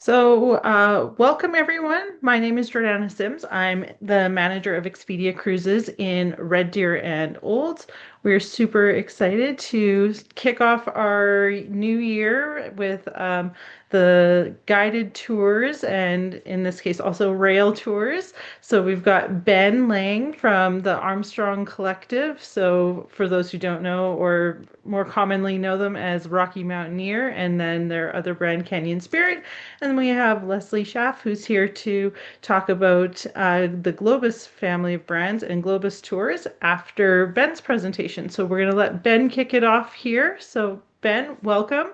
Welcome everyone. My name is Jordana Sims. I'm the manager of Expedia Cruises in Red Deer and Olds. We're super excited to kick off our new year with the guided tours and, in this case, also rail tours. So, we've got Ben Lang from the Armstrong Collective. So, for those who don't know, or more commonly know them as Rocky Mountaineer, and then their other brand, Canyon Spirit. And then we have Leslie Schaff, who's here to talk about the Globus family of brands and Globus tours after Ben's presentation. So we're going to let Ben kick it off here. So, Ben, welcome.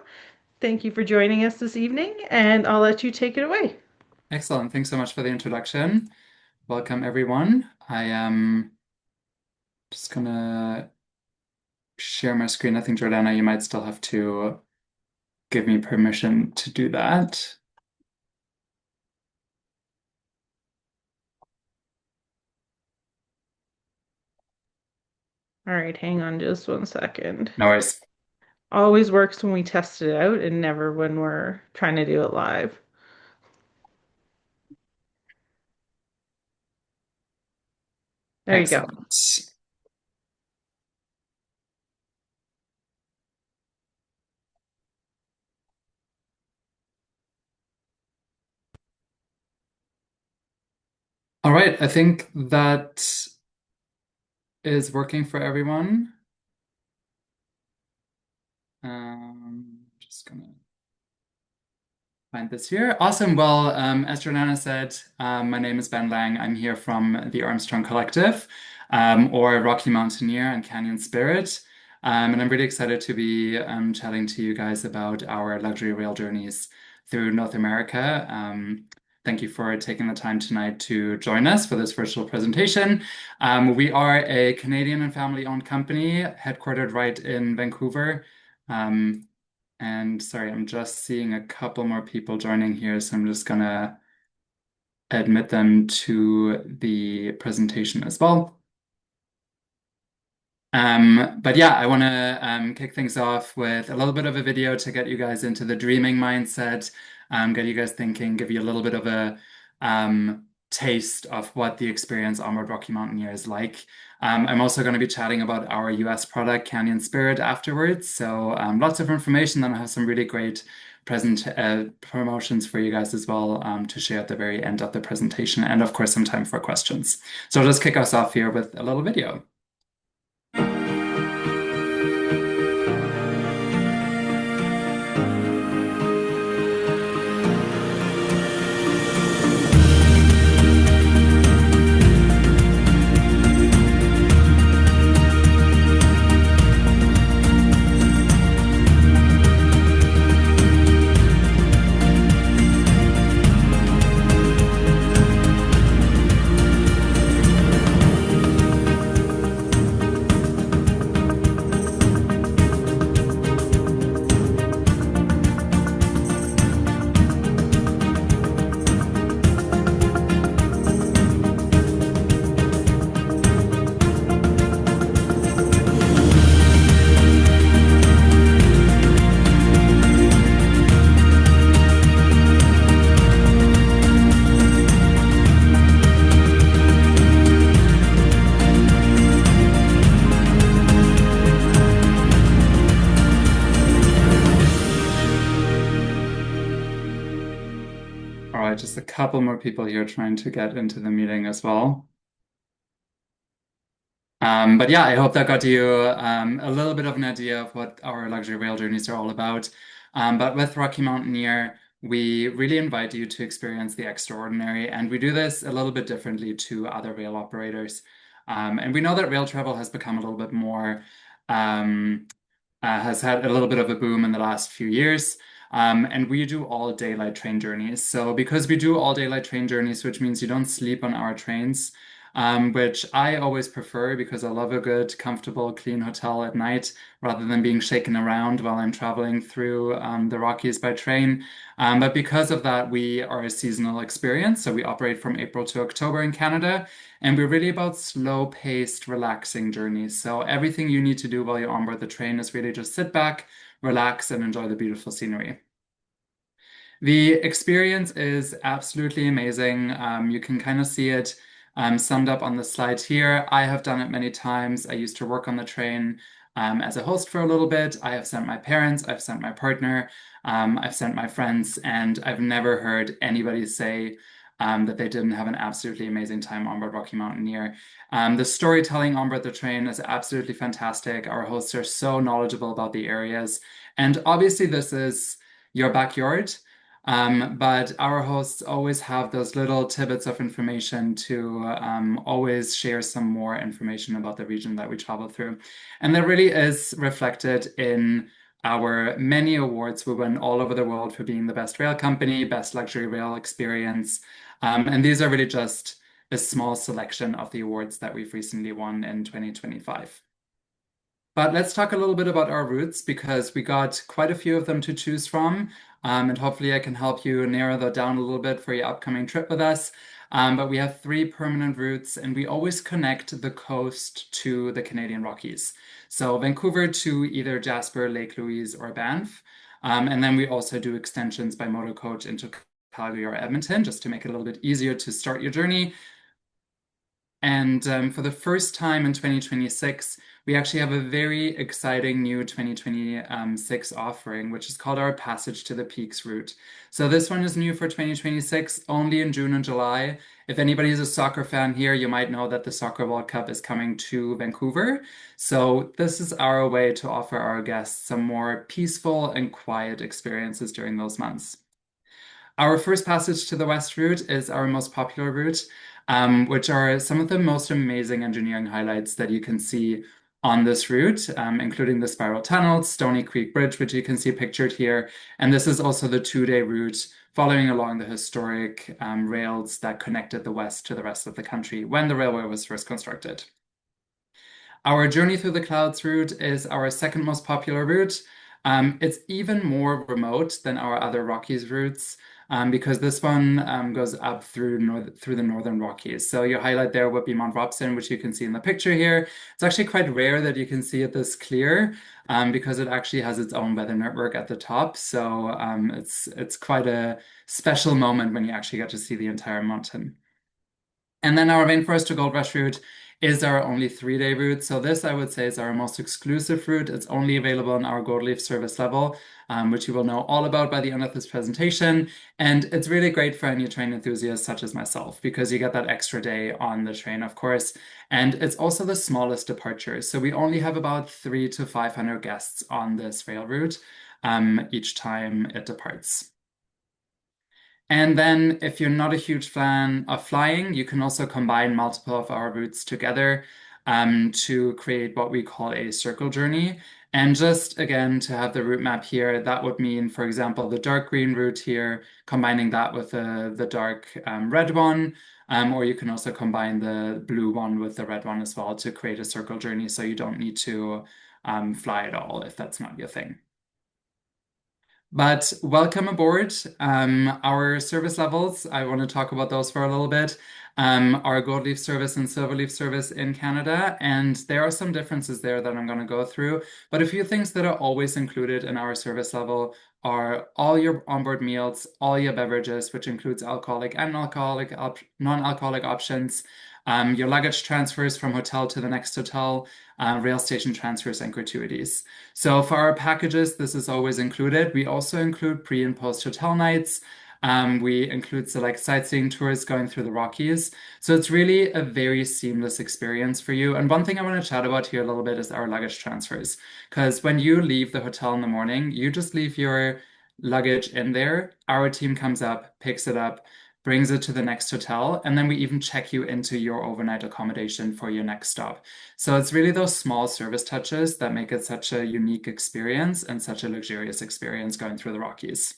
Thank you for joining us this evening, and I'll let you take it away. Excellent. Thanks so much for the introduction. Welcome, everyone. I am just gonna share my screen. I think, Jordana, you might still have to give me permission to do that. All right, hang on just one second. No worries. Always works when we test it out and never when we're trying to do it live. There you go. Excellent. All right. I think that is working for everyone. Just gonna find this here. Awesome. Well, as Jordana said, my name is Ben Lang. I'm here from the Armstrong Collective, or Rocky Mountaineer and Canyon Spirit. And I'm really excited to be chatting to you guys about our luxury rail journeys through North America. Thank you for taking the time tonight to join us for this virtual presentation. We are a Canadian and family-owned company headquartered right in Vancouver. And sorry, I'm just seeing a couple more people joining here, so I'm just gonna admit them to the presentation as well. But yeah, I want to kick things off with a little bit of a video to get you guys into the dreaming mindset, get you guys thinking, give you a little bit of a taste of what the experience Onward Rocky Mountaineer is like. I'm also going to be chatting about our US product, Canyon Spirit, afterwards. So lots of information, then I have some really great present promotions for you guys as well to share at the very end of the presentation, and of course some time for questions. So I'll just kick us off here with a little video. All right, just a couple more people here trying to get into the meeting as well. But yeah, I hope that got you a little bit of an idea of what our luxury rail journeys are all about. But with Rocky Mountaineer, we really invite you to experience the extraordinary, and we do this a little bit differently to other rail operators. And we know that rail travel has become a little bit more, has had a little bit of a boom in the last few years. And we do all daylight train journeys. So because we do all daylight train journeys, which means you don't sleep on our trains, which I always prefer because I love a good, comfortable, clean hotel at night rather than being shaken around while I'm traveling through the Rockies by train. But because of that, we are a seasonal experience. So we operate from April to October in Canada, and we're really about slow-paced, relaxing journeys. So everything you need to do while you're on board the train is really just sit back, relax, and enjoy the beautiful scenery. The experience is absolutely amazing. You can kind of see it summed up on the slide here. I have done it many times. I used to work on the train as a host for a little bit. I have sent my parents, I've sent my partner, I've sent my friends, and I've never heard anybody say that they didn't have an absolutely amazing time on board Rocky Mountaineer. The storytelling on board the train is absolutely fantastic. Our hosts are so knowledgeable about the areas. And obviously, this is your backyard. But our hosts always have those little tidbits of information to always share some more information about the region that we travel through. And that really is reflected in our many awards. We win all over the world for being the best rail company, best luxury rail experience. And these are really just a small selection of the awards that we've recently won in 2025. But let's talk a little bit about our routes because we got quite a few of them to choose from. And hopefully I can help you narrow that down a little bit for your upcoming trip with us. But we have three permanent routes and we always connect the coast to the Canadian Rockies. So Vancouver to either Jasper, Lake Louise, or Banff. And then we also do extensions by motor coach into Calgary or Edmonton just to make it a little bit easier to start your journey. And for the first time in 2026, we actually have a very exciting new 2026 offering, which is called our Passage to the Peaks route. So this one is new for 2026, only in June and July. If anybody's a soccer fan here, you might know that the Soccer World Cup is coming to Vancouver. So this is our way to offer our guests some more peaceful and quiet experiences during those months. Our first passage to the west route is our most popular route, which are some of the most amazing engineering highlights that you can see on this route, including the spiral tunnel, Stony Creek Bridge, which you can see pictured here. And this is also the two-day route following along the historic rails that connected the west to the rest of the country when the railway was first constructed. Our Journey Through the Clouds route is our second most popular route. It's even more remote than our other Rockies routes because this one goes up through the Northern Rockies. So your highlight there would be Mount Robson, which you can see in the picture here. It's actually quite rare that you can see it this clear because it actually has its own weather network at the top. So it's quite a special moment when you actually get to see the entire mountain. And then our Rainforest to Gold Rush route is our only 3-day route. So this, I would say, is our most exclusive route. It's only available on our Gold Leaf service level, which you will know all about by the end of this presentation. And it's really great for any train enthusiasts such as myself, because you get that extra day on the train, of course. And it's also the smallest departure. So we only have about 300 to 500 guests on this rail route each time it departs. And then if you're not a huge fan of flying, you can also combine multiple of our routes together to create what we call a circle journey. And just again, to have the route map here, that would mean, for example, the dark green route here, combining that with the dark red one. Or you can also combine the blue one with the red one as well to create a circle journey so you don't need to fly at all if that's not your thing. But welcome aboard. Our service levels, I want to talk about those for a little bit. Our Gold Leaf service and Silver Leaf service in Canada, and there are some differences there that I'm going to go through. But a few things that are always included in our service level are all your onboard meals, all your beverages, which includes alcoholic and non-alcoholic options, your luggage transfers from hotel to the next hotel, rail station transfers, and gratuities. So for our packages, this is always included. We also include pre and post hotel nights. We include select sightseeing tours going through the Rockies. So it's really a very seamless experience for you. And one thing I want to chat about here a little bit is our luggage transfers. Because when you leave the hotel in the morning, you just leave your luggage in there. Our team comes up, picks it up, brings it to the next hotel, and then we even check you into your overnight accommodation for your next stop. So it's really those small service touches that make it such a unique experience and such a luxurious experience going through the Rockies.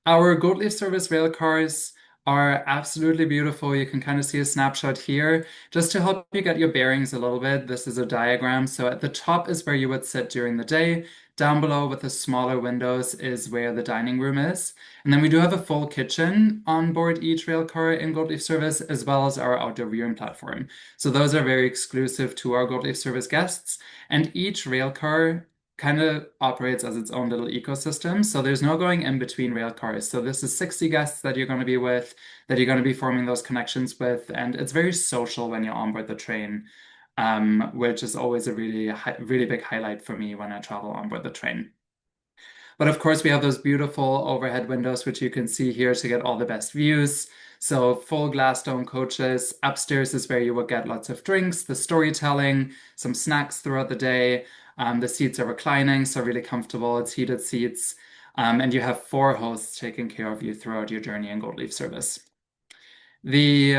Our Gold Leaf service rail cars are absolutely beautiful. You can kind of see a snapshot here. Just to help you get your bearings a little bit, this is a diagram. So at the top is where you would sit during the day. Down below with the smaller windows is where the dining room is. And then we do have a full kitchen on board each rail car in Gold Leaf service, as well as our outdoor viewing platform. So those are very exclusive to our Gold Leaf service guests. And each rail car kind of operates as its own little ecosystem. So there's no going in between rail cars. So this is 60 guests that you're going to be with, that you're going to be forming those connections with, and it's very social when you're on board the train, which is always a really big highlight for me when I travel on board the train. But of course, we have those beautiful overhead windows, which you can see here to get all the best views. So full glass dome coaches. Upstairs is where you will get lots of drinks, the storytelling, some snacks throughout the day. The seats are reclining, so really comfortable. It's heated seats. And you have four hosts taking care of you throughout your journey in Gold Leaf service. The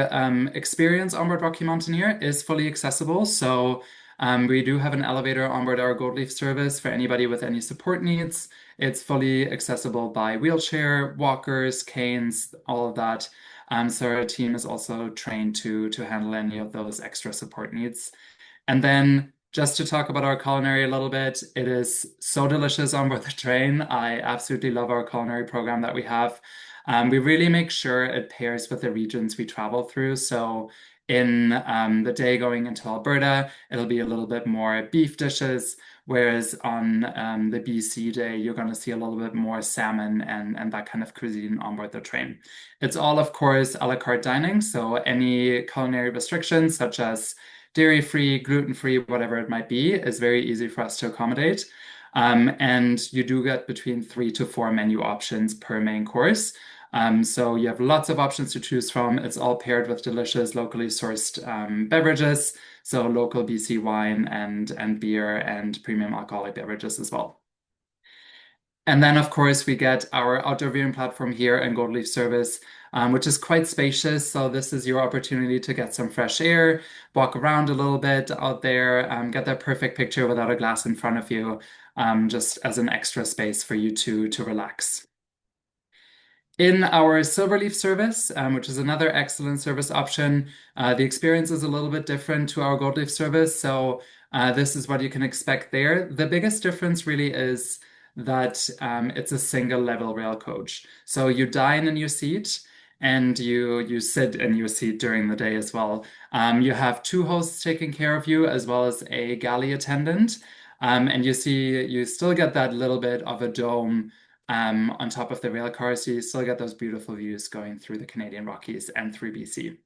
experience onboard Rocky Mountaineer is fully accessible. So we do have an elevator onboard our Gold Leaf service for anybody with any support needs. It's fully accessible by wheelchair, walkers, canes, all of that. So our team is also trained to handle any of those extra support needs. And then just to talk about our culinary a little bit, it is so delicious on board the train. I absolutely love our culinary program that we have. We really make sure it pairs with the regions we travel through. So in the day going into Alberta, it'll be a little bit more beef dishes, whereas on the BC day, you're going to see a little bit more salmon and that kind of cuisine on board the train. It's all, of course, a la carte dining. So any culinary restrictions, such as dairy-free, gluten-free, whatever it might be, is very easy for us to accommodate. And you do get between 3 to 4 menu options per main course. So you have lots of options to choose from. It's all paired with delicious locally sourced beverages, so local BC wine and beer and premium alcoholic beverages as well. And then, of course, we get our outdoor viewing platform here in Gold Leaf Service, which is quite spacious. So this is your opportunity to get some fresh air, walk around a little bit out there, get that perfect picture without a glass in front of you, just as an extra space for you to relax. In our Silverleaf service, which is another excellent service option, the experience is a little bit different to our Gold Leaf service. So this is what you can expect there. The biggest difference really is that it's a single level rail coach. So you dine in your seat and you sit in your seat during the day as well. You have two hosts taking care of you as well as a galley attendant. And you still get that little bit of a dome on top of the rail car, so you still get those beautiful views going through the Canadian Rockies and through BC.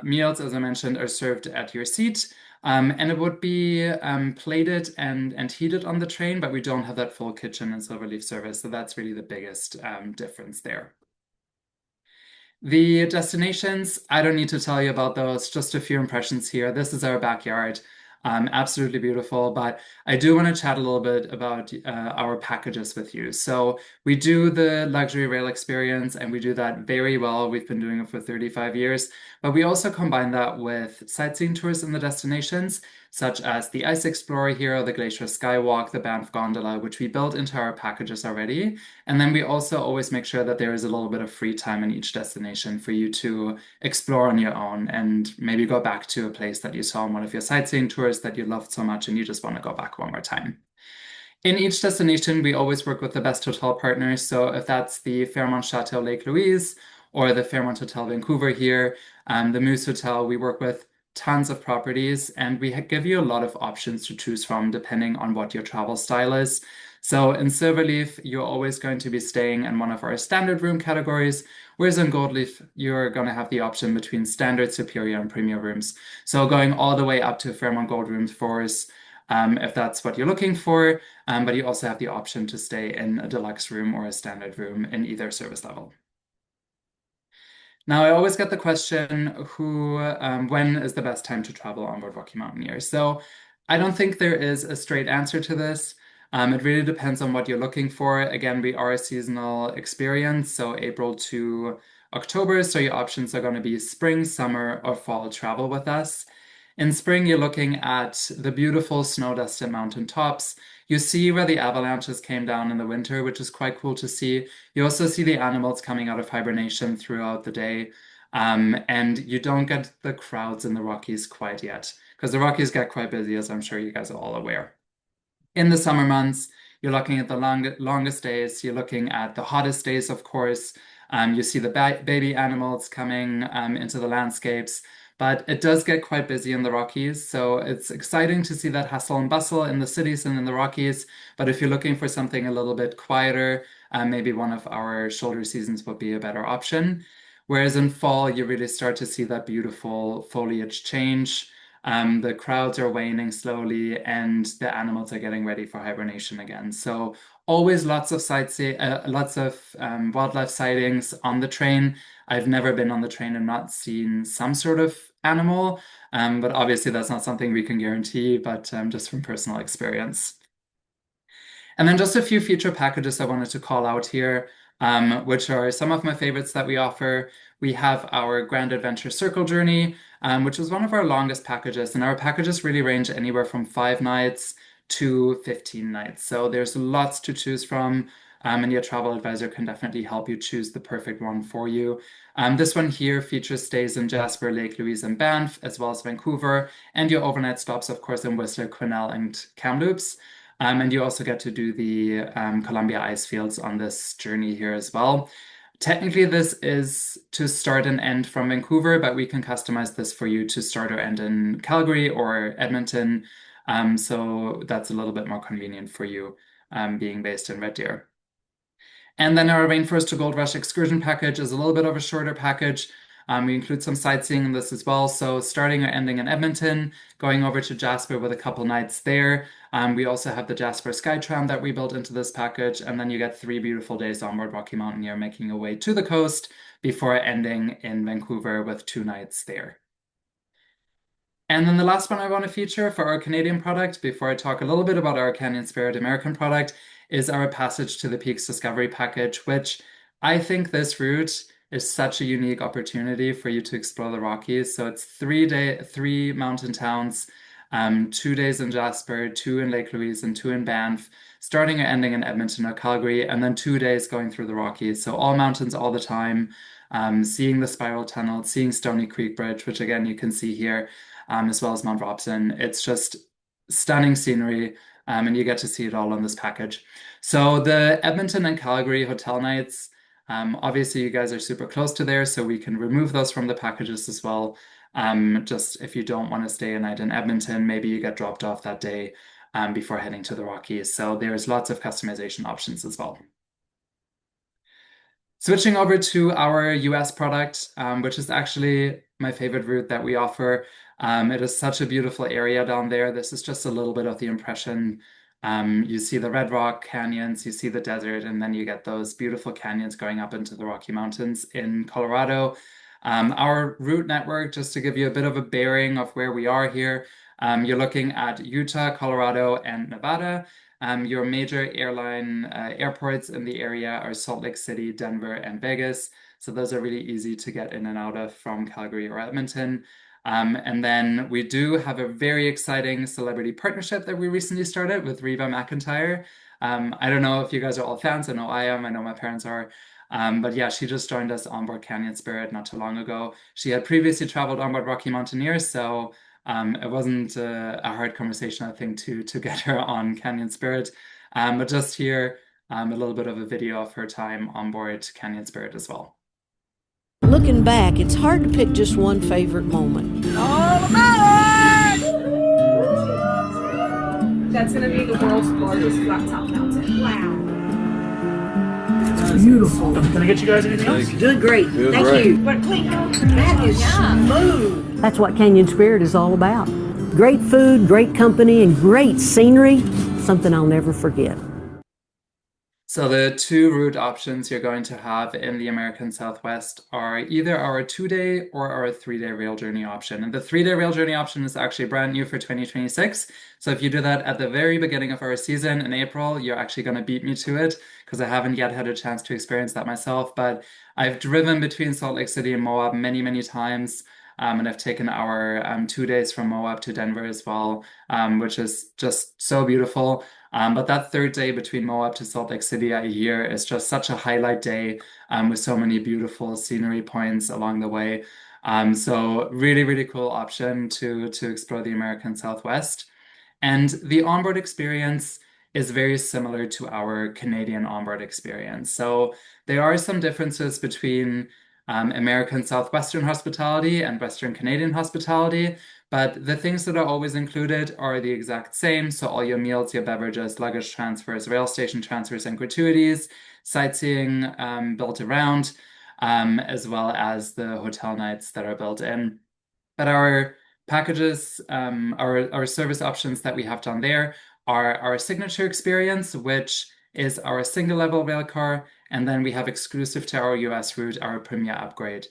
Meals, as I mentioned, are served at your seat, and it would be plated and heated on the train, but we don't have that full kitchen and Silverleaf service, so that's really the biggest difference there. The destinations, I don't need to tell you about those, just a few impressions here. This is our backyard. Absolutely beautiful, but I do want to chat a little bit about our packages with you. So we do the luxury rail experience and we do that very well. We've been doing it for 35 years, but we also combine that with sightseeing tours in the destinations, such as the Ice Explorer here, the Glacier Skywalk, the Banff Gondola, which we built into our packages already. And then we also always make sure that there is a little bit of free time in each destination for you to explore on your own and maybe go back to a place that you saw on one of your sightseeing tours that you loved so much and you just want to go back one more time. In each destination, we always work with the best hotel partners. So if that's the Fairmont Chateau Lake Louise or the Fairmont Hotel Vancouver here, the Moose Hotel, we work with tons of properties and we give you a lot of options to choose from depending on what your travel style is. So in Silverleaf, you're always going to be staying in one of our standard room categories, whereas in Goldleaf, you're going to have the option between standard, superior, and premium rooms. So going all the way up to Fairmont Gold Rooms for us, if that's what you're looking for, but you also have the option to stay in a deluxe room or a standard room in either service level. Now, I always get the question, when is the best time to travel on board Rocky Mountaineer? So I don't think there is a straight answer to this. It really depends on what you're looking for. Again, we are a seasonal experience, so April to October. So your options are going to be spring, summer, or fall travel with us. In spring, you're looking at the beautiful snow-dusted mountain tops. You see where the avalanches came down in the winter, which is quite cool to see. You also see the animals coming out of hibernation throughout the day. And you don't get the crowds in the Rockies quite yet, because the Rockies get quite busy, as I'm sure you guys are all aware. In the summer months, you're looking at the longest days. You're looking at the hottest days, of course. You see the baby animals coming into the landscapes. but it does get quite busy in the Rockies. So it's exciting to see that hustle and bustle in the cities and in the Rockies. But if you're looking for something a little bit quieter, maybe one of our shoulder seasons would be a better option. Whereas in fall, you really start to see that beautiful foliage change. The crowds are waning slowly, and the animals are getting ready for hibernation again. So always lots of sightseeing, lots of wildlife sightings on the train. I've never been on the train and not seen some sort of animal, but obviously that's not something we can guarantee, but just from personal experience. And then just a few feature packages I wanted to call out here, which are some of my favorites that we offer. We have our Grand Adventure Circle Journey, which is one of our longest packages, and our packages really range anywhere from 5 nights to 15 nights. So there's lots to choose from, and your travel advisor can definitely help you choose the perfect one for you. This one here features stays in Jasper, Lake Louise, and Banff, as well as Vancouver, and your overnight stops, of course, in Whistler, Quesnel, and Kamloops. And you also get to do the Columbia ice fields on this journey here as well. Technically, this is to start and end from Vancouver, but we can customize this for you to start or end in Calgary or Edmonton. So that's a little bit more convenient for you being based in Red Deer. And then our Rainforest to Gold Rush excursion package is a little bit of a shorter package. We include some sightseeing in this as well. So starting or ending in Edmonton, going over to Jasper with a couple nights there. We also have the Jasper Skytram that we built into this package. And then you get 3 beautiful days onboard Rocky Mountaineer, making your way to the coast before ending in Vancouver with 2 nights there. And then the last one I want to feature for our Canadian product, before I talk a little bit about our Canyon Spirit American product, is our Passage to the Peaks Discovery Package, which I think this route is such a unique opportunity for you to explore the Rockies. So it's 3 mountain towns, 2 days in Jasper, two in Lake Louise, and two in Banff, starting or ending in Edmonton or Calgary, and then 2 days going through the Rockies. So all mountains all the time, seeing the spiral tunnel, seeing Stony Creek Bridge, which again you can see here, as well as Mount Robson. It's just stunning scenery, and you get to see it all on this package. So the Edmonton and Calgary hotel nights, obviously you guys are super close to there, so we can remove those from the packages as well. Just if you don't want to stay a night in Edmonton, maybe you get dropped off that day before heading to the Rockies. So there's lots of customization options as well. Switching over to our US product, which is actually my favorite route that we offer. It is such a beautiful area down there. This is just a little bit of the impression. You see the Red Rock canyons, you see the desert, and then you get those beautiful canyons going up into the Rocky Mountains in Colorado. Our route network, just to give you a bit of a bearing of where we are here, you're looking at Utah, Colorado, and Nevada. Your major airports in the area are Salt Lake City, Denver, and Vegas. So those are really easy to get in and out of from Calgary or Edmonton. And then we do have a very exciting celebrity partnership that we recently started with Reba McEntire. I don't know if you guys are all fans. I know I am. I know my parents are. But yeah, she just joined us on board Canyon Spirit not too long ago. She had previously traveled on board Rocky Mountaineer, so it wasn't a hard conversation, I think, to get her on Canyon Spirit. But just here, a little bit of a video of her time on board Canyon Spirit as well. Looking back, it's hard to pick just one favorite moment. All about it! That's going to be the world's largest flat top mountain. Wow. Beautiful. Can I get you guys anything else? Doing great. Thank you. But clean. That is smooth. That's what Canyon Spirit is all about. Great food, great company, and great scenery. Something I'll never forget. So the two route options you're going to have in the American Southwest are either our 2-day or our 3-day rail journey option. And the 3-day rail journey option is actually brand new for 2026. So if you do that at the very beginning of our season in April, you're actually going to beat me to it because I haven't yet had a chance to experience that myself. But I've driven between Salt Lake City and Moab many, many times. And I've taken our 2 days from Moab to Denver as well, which is just so beautiful. But that third day between Moab to Salt Lake City, I hear, is just such a highlight day with so many beautiful scenery points along the way. So really, really cool option to explore the American Southwest. And the onboard experience is very similar to our Canadian onboard experience. So there are some differences between American Southwestern hospitality and Western Canadian hospitality. But the things that are always included are the exact same. So all your meals, your beverages, luggage transfers, rail station transfers, and gratuities, sightseeing built around, as well as the hotel nights that are built in. But our packages, our service options that we have done there are our signature experience, which is our single level rail car, and then we have exclusive to our US route, our Premier upgrade,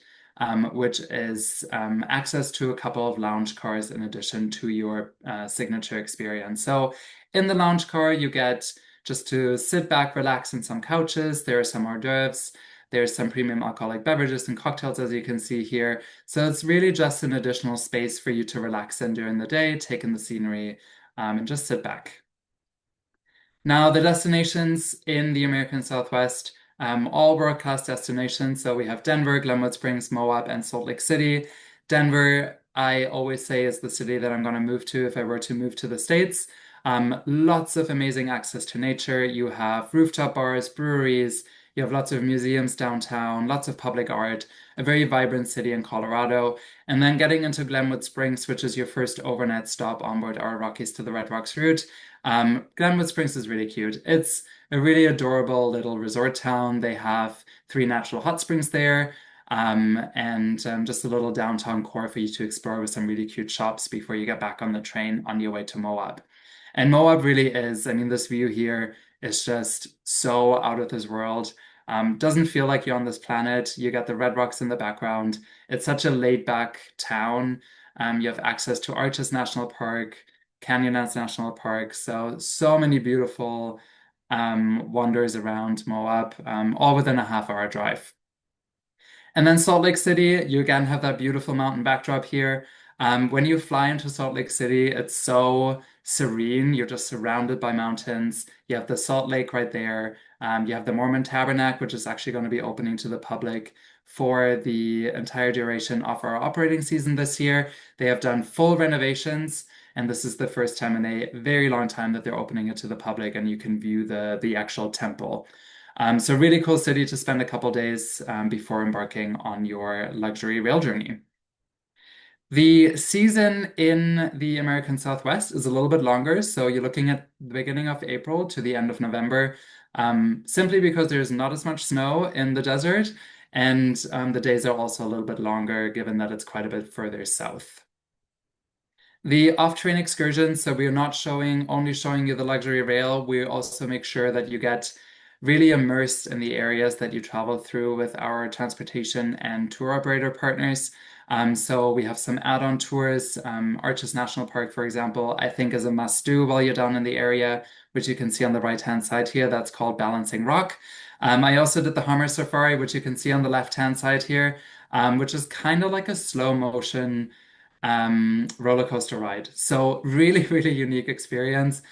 which is access to a couple of lounge cars in addition to your signature experience. So in the lounge car, you get just to sit back, relax in some couches. There are some hors d'oeuvres. There's some premium alcoholic beverages and cocktails, as you can see here. So it's really just an additional space for you to relax in during the day, take in the scenery, and just sit back. Now, the destinations in the American Southwest, all world-class destinations. So we have Denver, Glenwood Springs, Moab, and Salt Lake City. Denver, I always say, is the city that I'm going to move to if I were to move to the States. Lots of amazing access to nature. You have rooftop bars, breweries, you have lots of museums downtown, lots of public art, a very vibrant city in Colorado. And then getting into Glenwood Springs, which is your first overnight stop on board our Rockies to the Red Rocks route. Glenwood Springs is really cute. It's a really adorable little resort town. They have 3 natural hot springs there, and just a little downtown core for you to explore with some really cute shops before you get back on the train on your way to Moab. And Moab really is, I mean, this view here is just so out of this world. Doesn't feel like you're on this planet. You got the Red Rocks in the background. It's such a laid-back town. You have access to Arches National Park, Canyonlands National Park. So many beautiful wonders around Moab, all within a half-hour drive. And then Salt Lake City, you again have that beautiful mountain backdrop here. When you fly into Salt Lake City, it's so serene. You're just surrounded by mountains. You have the Salt Lake right there. You have the Mormon Tabernacle, which is actually going to be opening to the public for the entire duration of our operating season this year. They have done full renovations, and this is the first time in a very long time that they're opening it to the public, and you can view the actual temple. So really cool city to spend a couple days before embarking on your luxury rail journey. The season in the American Southwest is a little bit longer, so you're looking at the beginning of April to the end of November, simply because there's not as much snow in the desert, and the days are also a little bit longer given that it's quite a bit further south. The off-train excursions, so we're not only showing you the luxury rail, we also make sure that you get really immersed in the areas that you travel through with our transportation and tour operator partners. So we have some add-on tours. Arches National Park, for example, I think is a must-do while you're down in the area, which you can see on the right-hand side here. That's called Balancing Rock. I also did the Hummer Safari, which you can see on the left-hand side here, which is kind of like a slow motion roller coaster ride. So really, really unique experience.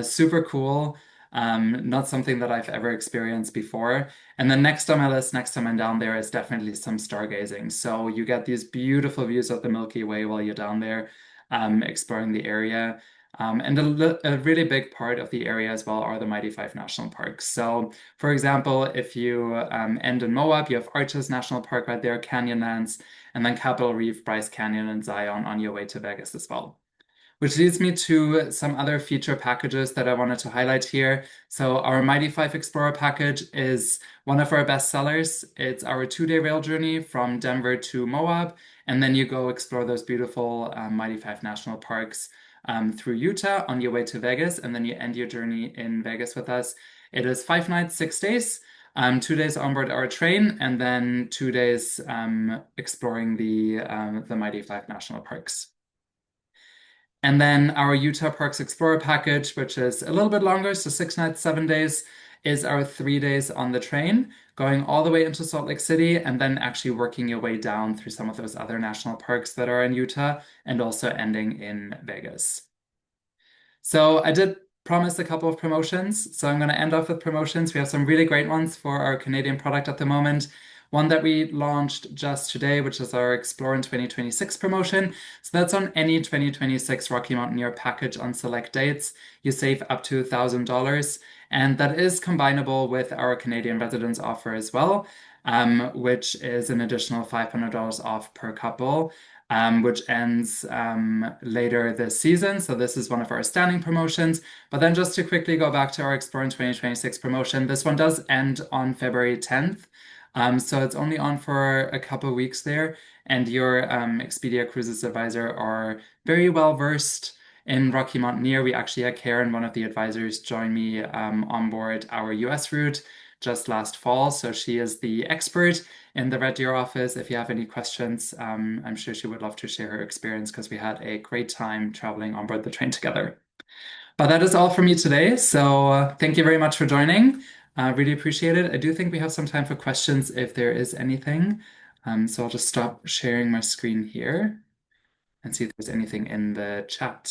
Super cool. Not something that I've ever experienced before. And then next on my list, next time I'm down there, is definitely some stargazing. So you get these beautiful views of the Milky Way while you're down there, exploring the area. And a really big part of the area as well are the Mighty Five National Parks. So, for example, if you end in Moab, you have Arches National Park right there, Canyonlands, and then Capitol Reef, Bryce Canyon, and Zion on your way to Vegas as well. Which leads me to some other feature packages that I wanted to highlight here. So our Mighty Five Explorer package is one of our best sellers. It's our 2-day rail journey from Denver to Moab, and then you go explore those beautiful Mighty Five National Parks through Utah on your way to Vegas, and then you end your journey in Vegas with us. It is 5 nights, 6 days. 2 days on board our train, and then 2 days exploring the Mighty Five National Parks. And then our Utah Parks Explorer package, which is a little bit longer, so 6 nights, 7 days, is our 3 days on the train, going all the way into Salt Lake City, and then actually working your way down through some of those other national parks that are in Utah, and also ending in Vegas. So I did promise a couple of promotions, so I'm going to end off with promotions. We have some really great ones for our Canadian product at the moment. one that we launched just today, which is our Explore in 2026 promotion. So that's on any 2026 Rocky Mountaineer package on select dates. You save up to $1,000, and that is combinable with our Canadian residence offer as well, which is an additional $500 off per couple. Which ends later this season. So this is one of our standing promotions. But then just to quickly go back to our Explore in 2026 promotion, this one does end on February 10th. So it's only on for a couple of weeks there. And your Expedia Cruises advisor are very well versed in Rocky Mountaineer. We actually had Karen, one of the advisors, join me on board our US route just last fall. So she is the expert in the Red Deer office. If you have any questions, I'm sure she would love to share her experience because we had a great time traveling on board the train together. But that is all for me today. So thank you very much for joining. Really appreciate it. I do think we have some time for questions if there is anything. So I'll just stop sharing my screen here and see if there's anything in the chat.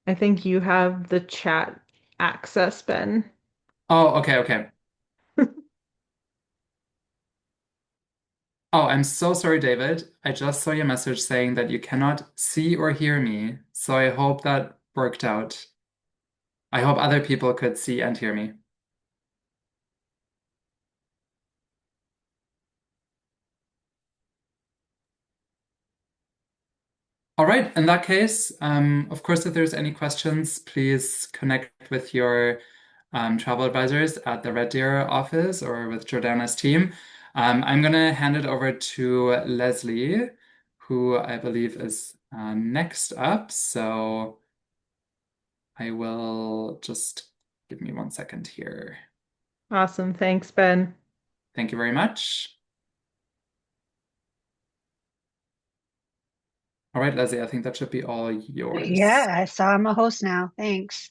I think you have the chat access, Ben. Oh, okay, okay. Oh, I'm so sorry, David. I just saw your message saying that you cannot see or hear me. So I hope that worked out. I hope other people could see and hear me. All right, in that case, of course, if there's any questions, please connect with your travel advisors at the Red Deer office or with Jordana's team. I'm going to hand it over to Leslie, who I believe is next up. So I will just give me 1 second here. Awesome. Thanks, Ben. Thank you very much. All right, Leslie, I think that should be all yours. Yeah, so I'm a host now. Thanks.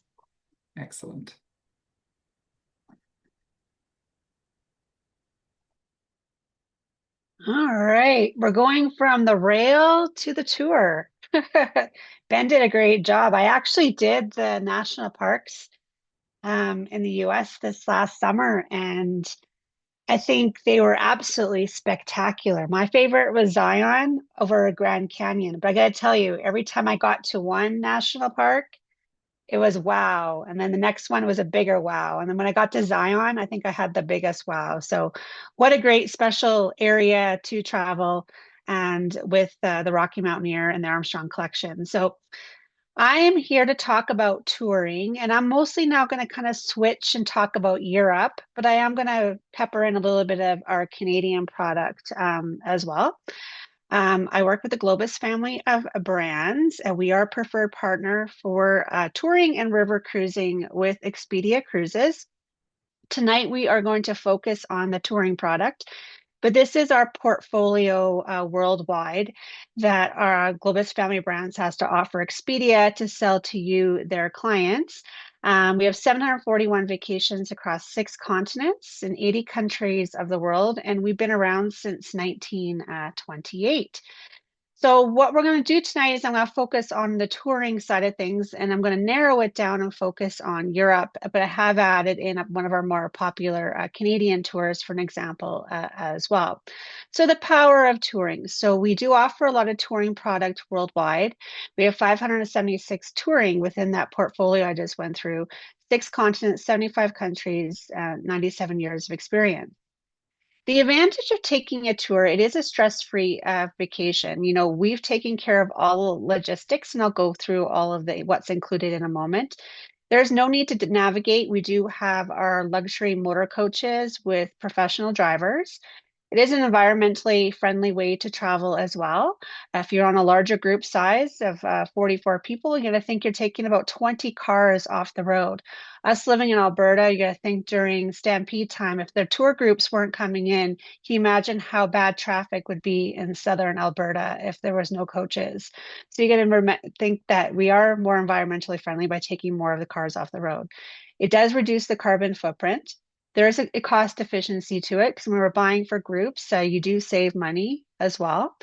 Excellent. All right, we're going from the rail to the tour. Ben did a great job. I actually did the national parks in the US this last summer, and I think they were absolutely spectacular. My favorite was Zion over Grand Canyon, but I gotta tell you, every time I got to one national park, it was wow. And then the next one was a bigger wow. And then when I got to Zion, I think I had the biggest wow. So, what a great special area to travel and with the Rocky Mountaineer and the Armstrong collection. So, I am here to talk about touring, and I'm mostly now going to kind of switch and talk about Europe, but I am going to pepper in a little bit of our Canadian product as well. I work with the Globus family of brands, and we are a preferred partner for touring and river cruising with Expedia Cruises. Tonight, we are going to focus on the touring product, but this is our portfolio worldwide that our Globus family brands has to offer Expedia to sell to you, their clients. We have 741 vacations across 6 continents in 80 countries of the world, and we've been around since 1928. So what we're going to do tonight is I'm going to focus on the touring side of things, and I'm going to narrow it down and focus on Europe. But I have added in one of our more popular Canadian tours for an example as well. So the power of touring. So we do offer a lot of touring product worldwide. We have 576 touring within that portfolio I just went through, 6 continents, 75 countries, 97 years of experience. The advantage of taking a tour, it is a stress-free vacation. You know, we've taken care of all the logistics, and I'll go through all of the what's included in a moment. There's no need to navigate. We do have our luxury motor coaches with professional drivers. It is an environmentally friendly way to travel as well. If you're on a larger group size of 44 people, you're going to think you're taking about 20 cars off the road. Us living in Alberta, you got to think during stampede time, if the tour groups weren't coming in, can you imagine how bad traffic would be in southern Alberta if there was no coaches? So you got to think that we are more environmentally friendly by taking more of the cars off the road. It does reduce the carbon footprint. There is a cost efficiency to it because when we're buying for groups, you do save money as well.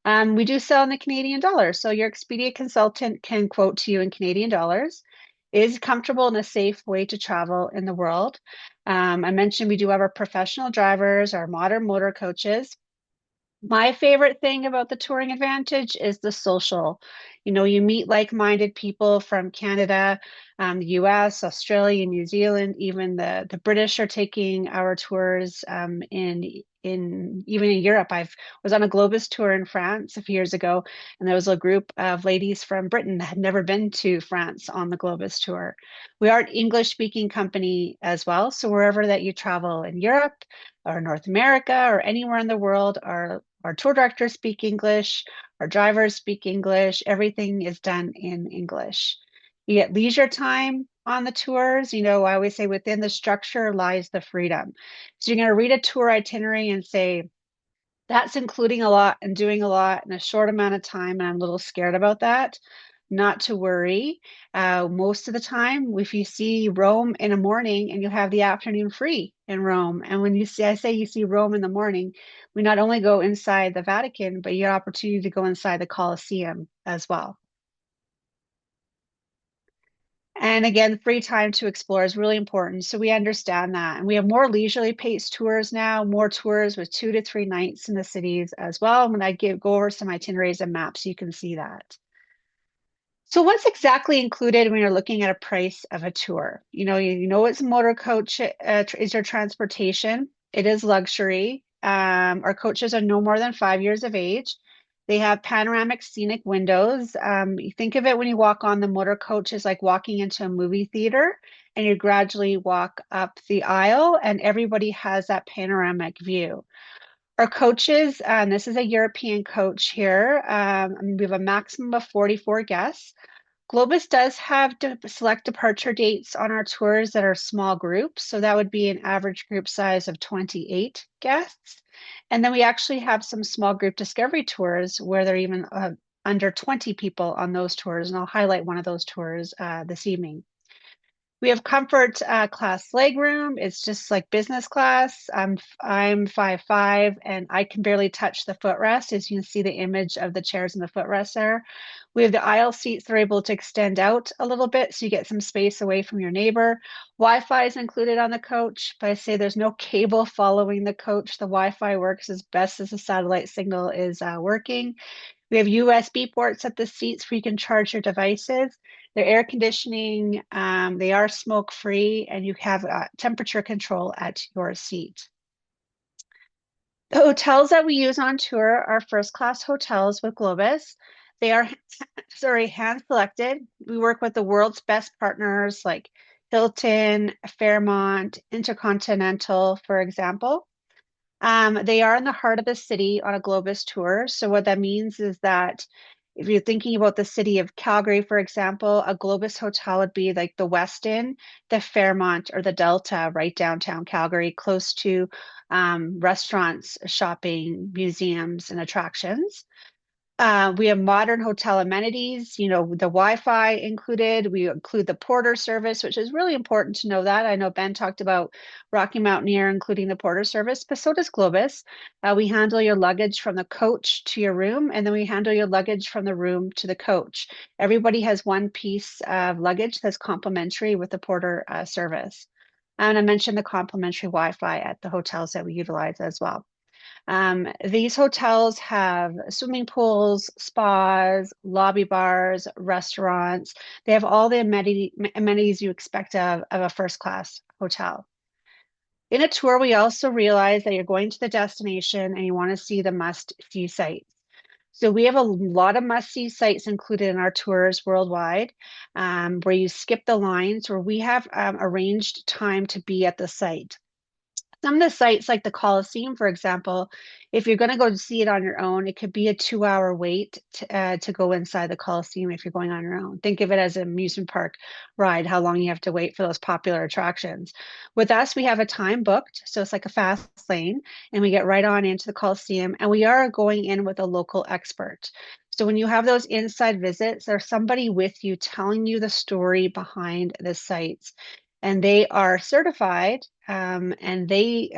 We do sell in the Canadian dollar, so your Expedia consultant can quote to you in Canadian dollars. It is comfortable and a safe way to travel in the world. I mentioned we do have our professional drivers, our modern motor coaches. My favorite thing about the touring advantage is the social. You know, you meet like-minded people from Canada, the US, Australia, New Zealand, even the British are taking our tours in even in Europe. I was on a Globus tour in France a few years ago, and there was a group of ladies from Britain that had never been to France on the Globus tour. We are an English-speaking company as well, so wherever that you travel in Europe, or North America or anywhere in the world, our tour directors speak English, our drivers speak English, everything is done in English. You get leisure time on the tours. You know, I always say within the structure lies the freedom. So you're going to read a tour itinerary and say, that's including a lot and doing a lot in a short amount of time, and I'm a little scared about that. Not to worry. Most of the time, if you see Rome in the morning and you have the afternoon free in Rome, and when you see, I say you see Rome in the morning, we not only go inside the Vatican, but you have opportunity to go inside the Colosseum as well. And again, free time to explore is really important. So we understand that. And we have more leisurely paced tours now, more tours with 2 to 3 nights in the cities as well. When I go over some itineraries and maps, you can see that. So what's exactly included when you're looking at a price of a tour? You know it's motor coach is your transportation. It is luxury. Our coaches are no more than 5 years of age. They have panoramic scenic windows. You think of it when you walk on the motor coach as like walking into a movie theater, and you gradually walk up the aisle, and everybody has that panoramic view. Our coaches, and this is a European coach here, we have a maximum of 44 guests. Globus does have select departure dates on our tours that are small groups. So that would be an average group size of 28 guests. And then we actually have some small group discovery tours where they're even under 20 people on those tours. And I'll highlight one of those tours this evening. We have comfort class legroom. It's just like business class. I'm 5'5", and I can barely touch the footrest, as you can see the image of the chairs and the footrest there. We have the aisle seats that are able to extend out a little bit so you get some space away from your neighbor. Wi-Fi is included on the coach, but I say there's no cable following the coach. The Wi-Fi works as best as the satellite signal is working. We have USB ports at the seats where you can charge your devices. They're air conditioning, they are smoke free, and you have temperature control at your seat. The hotels that we use on tour are first class hotels with Globus. They are, sorry, hand selected. We work with the world's best partners like Hilton, Fairmont, Intercontinental, for example. They are in the heart of the city on a Globus tour. So what that means is that if you're thinking about the city of Calgary, for example, a Globus hotel would be like the Westin, the Fairmont, or the Delta right downtown Calgary, close to restaurants, shopping, museums, and attractions. We have modern hotel amenities, you know, the Wi-Fi included. We include the porter service, which is really important to know that. I know Ben talked about Rocky Mountaineer, including the porter service, but so does Globus. We handle your luggage from the coach to your room, and then we handle your luggage from the room to the coach. Everybody has one piece of luggage that's complimentary with the porter service. And I mentioned the complimentary Wi-Fi at the hotels that we utilize as well. These hotels have swimming pools, spas, lobby bars, restaurants. They have all the amenities you expect of a first class hotel. In a tour, we also realize that you're going to the destination and you want to see the must-see sites. So we have a lot of must-see sites included in our tours worldwide, where you skip the lines, where we have arranged time to be at the site. Some of the sites, like the Colosseum, for example, if you're going to go see it on your own, it could be a 2-hour wait to go inside the Colosseum if you're going on your own. Think of it as an amusement park ride, how long you have to wait for those popular attractions. With us, we have a time booked, so it's like a fast lane, and we get right on into the Colosseum, and we are going in with a local expert. So when you have those inside visits, there's somebody with you telling you the story behind the sites. and they are certified, and they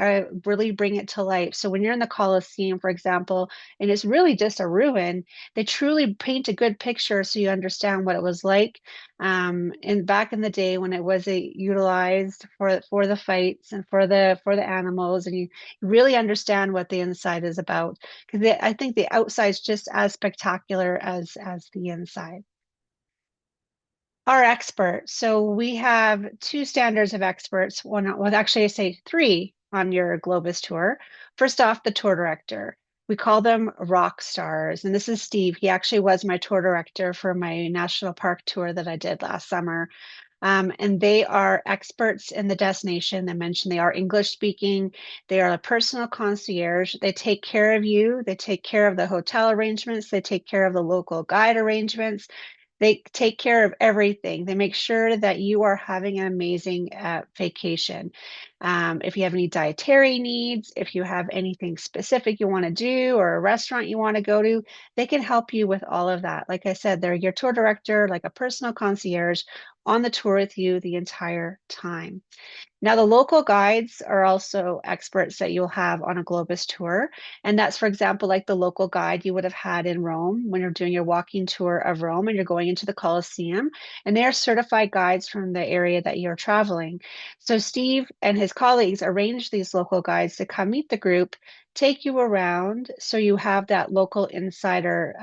really bring it to life. So when you're in the Colosseum, for example, and it's really just a ruin, they truly paint a good picture so you understand what it was like and back in the day when it was utilized for the fights and for the animals, and you really understand what the inside is about, because I think the outside is just as spectacular as the inside. Our experts. So we have two standards of experts. One, well, actually, I say three on your Globus tour. First off, the tour director. We call them rock stars. And this is Steve. He actually was my tour director for my national park tour that I did last summer. And they are experts in the destination. I mentioned they are English speaking. They are a personal concierge. They take care of you. They take care of the hotel arrangements. They take care of the local guide arrangements. They take care of everything. They make sure that you are having an amazing vacation. If you have any dietary needs, if you have anything specific you want to do or a restaurant you want to go to, they can help you with all of that. Like I said, they're your tour director, like a personal concierge on the tour with you the entire time. Now, the local guides are also experts that you'll have on a Globus tour. And that's, for example, like the local guide you would have had in Rome when you're doing your walking tour of Rome and you're going into the Colosseum. And they are certified guides from the area that you're traveling. So Steve and his colleagues arrange these local guides to come meet the group, take you around so you have that local insider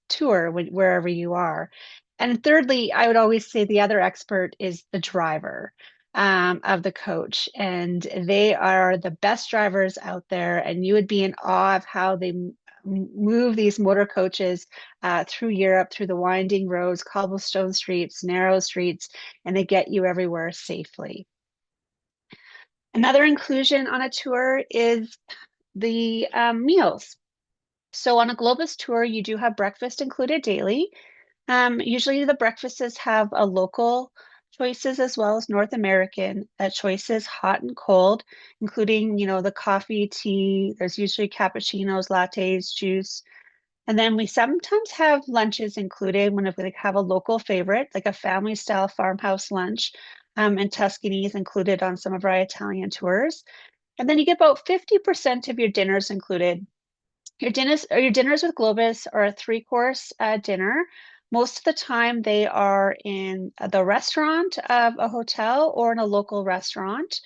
tour wherever you are. And thirdly, I would always say the other expert is the driver of the coach, and they are the best drivers out there. And you would be in awe of how they move these motor coaches through Europe, through the winding roads, cobblestone streets, narrow streets, and they get you everywhere safely. Another inclusion on a tour is the meals. So on a Globus tour, you do have breakfast included daily. Usually the breakfasts have a local choices as well as North American choices, hot and cold, including, the coffee, tea. There's usually cappuccinos, lattes, juice. And then we sometimes have lunches included when we have a local favorite, like a family style farmhouse lunch. And Tuscany is included on some of our Italian tours. And then you get about 50% of your dinners included. Your dinners with Globus are a three-course dinner. Most of the time, they are in the restaurant of a hotel or in a local restaurant,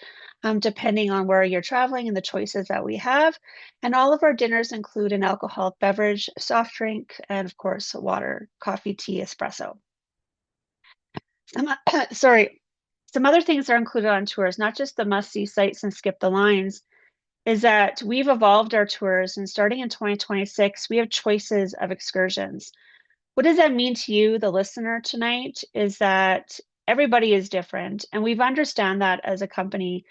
depending on where you're traveling and the choices that we have. And all of our dinners include an alcoholic beverage, soft drink, and of course, water, coffee, tea, espresso. Sorry, some other things are included on tours, not just the must-see sites and skip the lines, is that we've evolved our tours, and starting in 2026, we have choices of excursions. What does that mean to you, the listener tonight, is that everybody is different, and we've understand that as a company.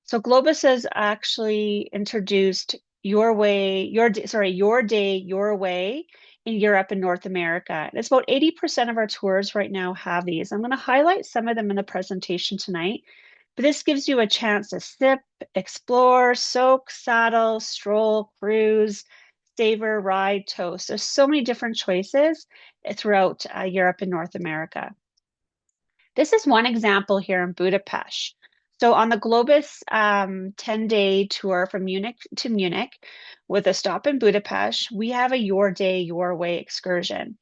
So Globus has actually introduced your way, your day, your way in Europe and North America. And it's about 80% of our tours right now have these. I'm going to highlight some of them in the presentation tonight. But this gives you a chance to sip, explore, soak, saddle, stroll, cruise, savor, ride, toast. There's so many different choices throughout Europe and North America. This is one example here in Budapest. So on the Globus 10-day tour from Munich to Munich with a stop in Budapest, we have a Your Day, Your Way excursion.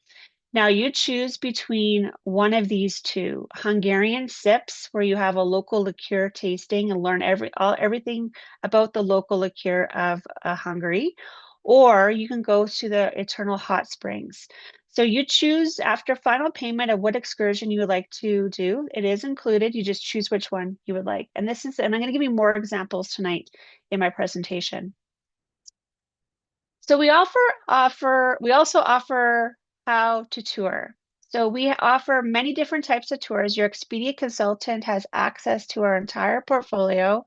Now you choose between one of these two: Hungarian sips, where you have a local liqueur tasting and learn everything about the local liqueur of Hungary, or you can go to the Eternal Hot Springs. So you choose after final payment of what excursion you would like to do. It is included. You just choose which one you would like. And I'm going to give you more examples tonight in my presentation. So we also offer how to tour. So we offer many different types of tours. Your Expedia consultant has access to our entire portfolio.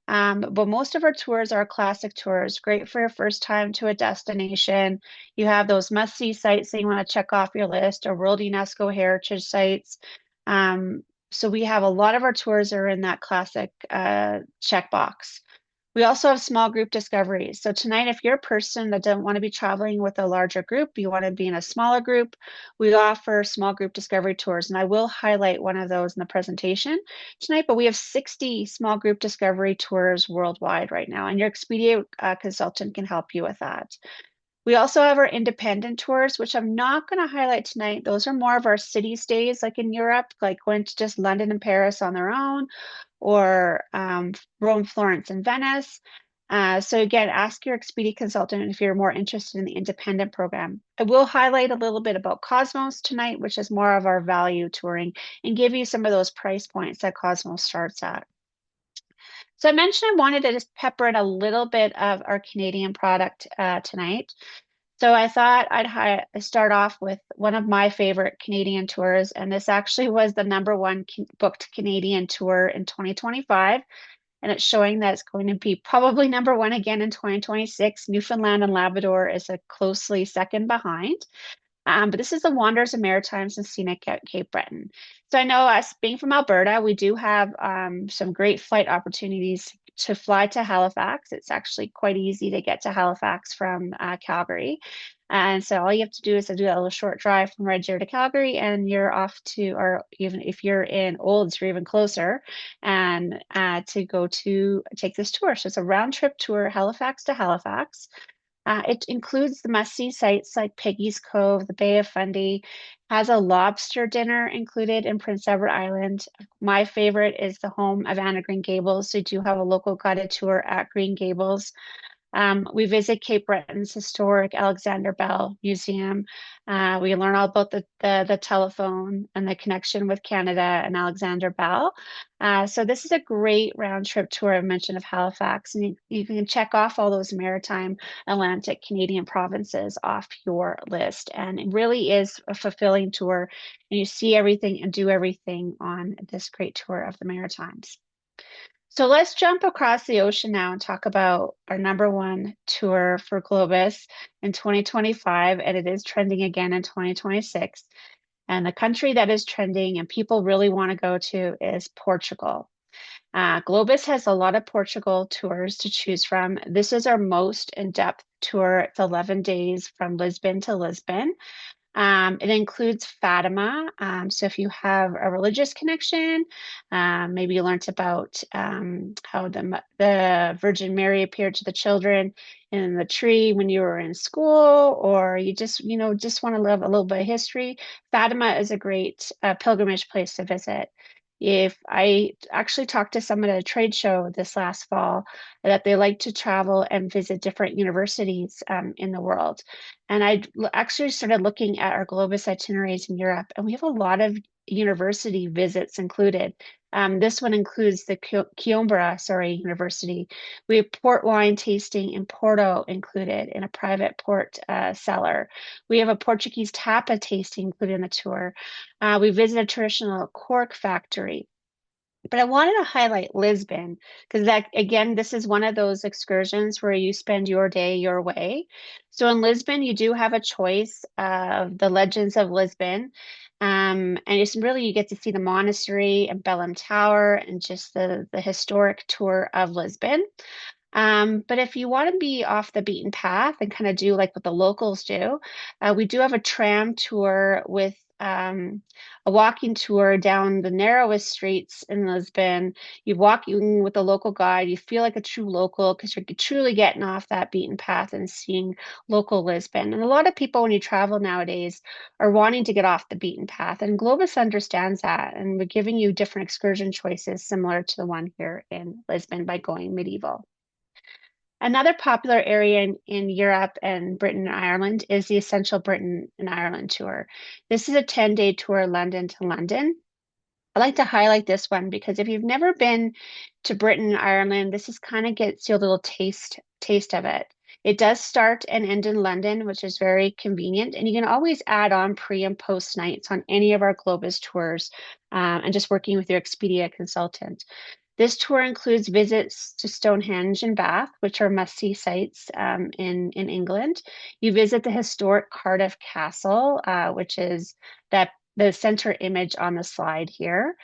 But most of our tours are classic tours, great for your first time to a destination. You have those must-see sites that you want to check off your list, or World UNESCO Heritage Sites. So we have a lot of our tours are in that classic checkbox. We also have small group discoveries. So tonight, if you're a person that doesn't want to be traveling with a larger group, you want to be in a smaller group, we offer small group discovery tours. And I will highlight one of those in the presentation tonight, but we have 60 small group discovery tours worldwide right now. And your Expedia consultant can help you with that. We also have our independent tours, which I'm not going to highlight tonight. Those are more of our city stays, like in Europe, like going to just London and Paris on their own, or Rome, Florence, and Venice. So again, ask your Expedia consultant if you're more interested in the independent program. I will highlight a little bit about Cosmos tonight, which is more of our value touring, and give you some of those price points that Cosmos starts at. So I mentioned I wanted to just pepper in a little bit of our Canadian product tonight. So I thought I'd start off with one of my favorite Canadian tours, and this actually was the #1 booked Canadian tour in 2025, and it's showing that it's going to be probably #1 again in 2026. Newfoundland and Labrador is a closely second behind. But this is the Wanderers of Maritimes and Scenic at Cape Breton. So I know us being from Alberta, we do have some great flight opportunities to fly to Halifax. It's actually quite easy to get to Halifax from Calgary. And so all you have to do is to do a little short drive from Red Deer to Calgary, and you're off to, or even if you're in Olds, you're even closer, and to go to take this tour. So it's a round trip tour, Halifax to Halifax. It includes the must-see sites like Peggy's Cove, the Bay of Fundy, has a lobster dinner included in Prince Edward Island. My favorite is the home of Anne of Green Gables. So you do have a local guided tour at Green Gables. We visit Cape Breton's historic Alexander Bell Museum. We learn all about the telephone and the connection with Canada and Alexander Bell. So this is a great round trip tour I mentioned of Halifax, and you can check off all those maritime Atlantic Canadian provinces off your list. And it really is a fulfilling tour, and you see everything and do everything on this great tour of the Maritimes. So let's jump across the ocean now and talk about our #1 tour for Globus in 2025, and it is trending again in 2026. And the country that is trending and people really want to go to is Portugal. Globus has a lot of Portugal tours to choose from. This is our most in-depth tour. It's 11 days from Lisbon to Lisbon. It includes Fatima. So if you have a religious connection, maybe you learned about how the Virgin Mary appeared to the children in the tree when you were in school, or you just want to live a little bit of history. Fatima is a great pilgrimage place to visit. If I actually talked to someone at a trade show this last fall that they like to travel and visit different universities in the world. And actually started looking at our Globus itineraries in Europe, and we have a lot of university visits included. This one includes the Coimbra, University. We have port wine tasting in Porto included in a private port cellar. We have a Portuguese tapa tasting included in the tour. We visit a traditional cork factory. But I wanted to highlight Lisbon because that, again, this is one of those excursions where you spend your day your way. So in Lisbon, you do have a choice of the Legends of Lisbon. And it's really, you get to see the monastery and Bellum Tower and just the historic tour of Lisbon. But if you want to be off the beaten path and kind of do like what the locals do, we do have a tram tour with a walking tour down the narrowest streets in Lisbon. You walk in with a local guide. You feel like a true local because you're truly getting off that beaten path and seeing local Lisbon. And a lot of people, when you travel nowadays, are wanting to get off the beaten path. And Globus understands that. And we're giving you different excursion choices similar to the one here in Lisbon by going medieval. Another popular area in Europe and Britain and Ireland is the Essential Britain and Ireland tour. This is a 10-day tour, London to London. I like to highlight this one because if you've never been to Britain and Ireland, this is kind of gets you a little taste of it. It does start and end in London, which is very convenient, and you can always add on pre and post nights on any of our Globus tours, and just working with your Expedia consultant. This tour includes visits to Stonehenge and Bath, which are must-see sites in England. You visit the historic Cardiff Castle, which is the center image on the slide here.